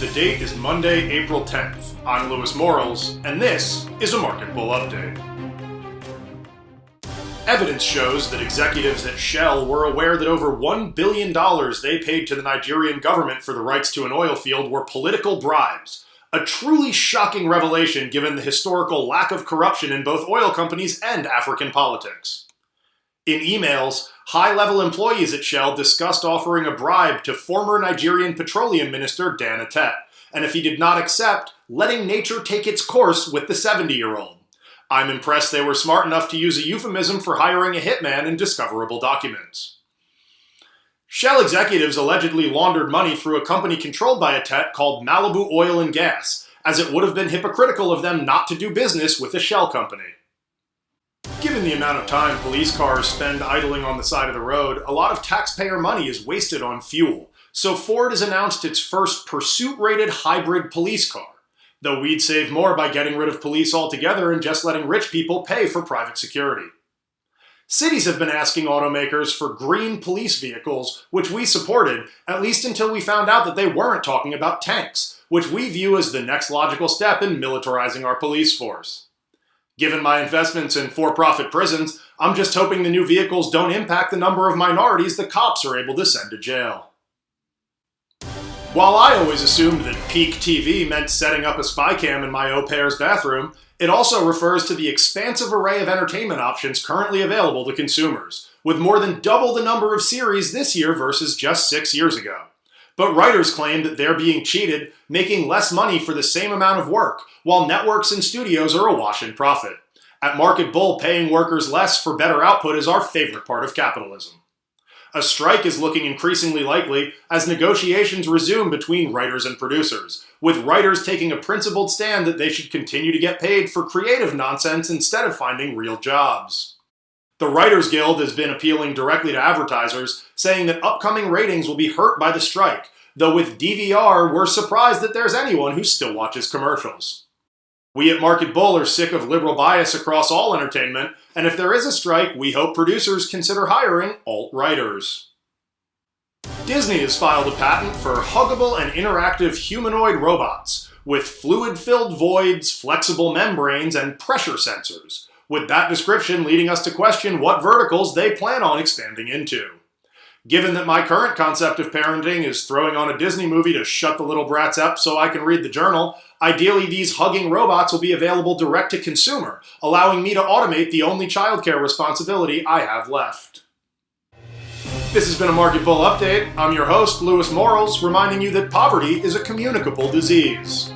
The date is Monday, April 10th. I'm Lewis Morals, and this is a Market Bull Update. Evidence shows that executives at Shell were aware that over $1 billion they paid to the Nigerian government for the rights to an oil field were political bribes. A truly shocking revelation given the historical lack of corruption in both oil companies and African politics. In emails, high-level employees at Shell discussed offering a bribe to former Nigerian Petroleum Minister Dan Attet, and if he did not accept, letting nature take its course with the 70-year-old. I'm impressed they were smart enough to use a euphemism for hiring a hitman in discoverable documents. Shell executives allegedly laundered money through a company controlled by Attet called Malibu Oil and Gas, as it would have been hypocritical of them not to do business with a Shell company. Given the amount of time police cars spend idling on the side of the road, a lot of taxpayer money is wasted on fuel. So Ford has announced its first pursuit-rated hybrid police car, though we'd save more by getting rid of police altogether and just letting rich people pay for private security. Cities have been asking automakers for green police vehicles, which we supported, at least until we found out that they weren't talking about tanks, which we view as the next logical step in militarizing our police force. Given my investments in for-profit prisons, I'm just hoping the new vehicles don't impact the number of minorities the cops are able to send to jail. While I always assumed that peak TV meant setting up a spy cam in my au pair's bathroom, it also refers to the expansive array of entertainment options currently available to consumers, with more than double the number of series this year versus just 6 years ago. But writers claim that they're being cheated, making less money for the same amount of work, while networks and studios are awash in profit. At Market Bull, paying workers less for better output is our favorite part of capitalism. A strike is looking increasingly likely as negotiations resume between writers and producers, with writers taking a principled stand that they should continue to get paid for creative nonsense instead of finding real jobs. The Writers Guild has been appealing directly to advertisers, saying that upcoming ratings will be hurt by the strike, though with DVR, we're surprised that there's anyone who still watches commercials. We at Market Bull are sick of liberal bias across all entertainment, and if there is a strike, we hope producers consider hiring alt-writers. Disney has filed a patent for huggable and interactive humanoid robots, with fluid-filled voids, flexible membranes, and pressure sensors, with that description leading us to question what verticals they plan on expanding into. Given that my current concept of parenting is throwing on a Disney movie to shut the little brats up so I can read the journal, ideally these hugging robots will be available direct to consumer, allowing me to automate the only childcare responsibility I have left. This has been a Market Bull Update. I'm your host, Lewis Morals, reminding you that poverty is a communicable disease.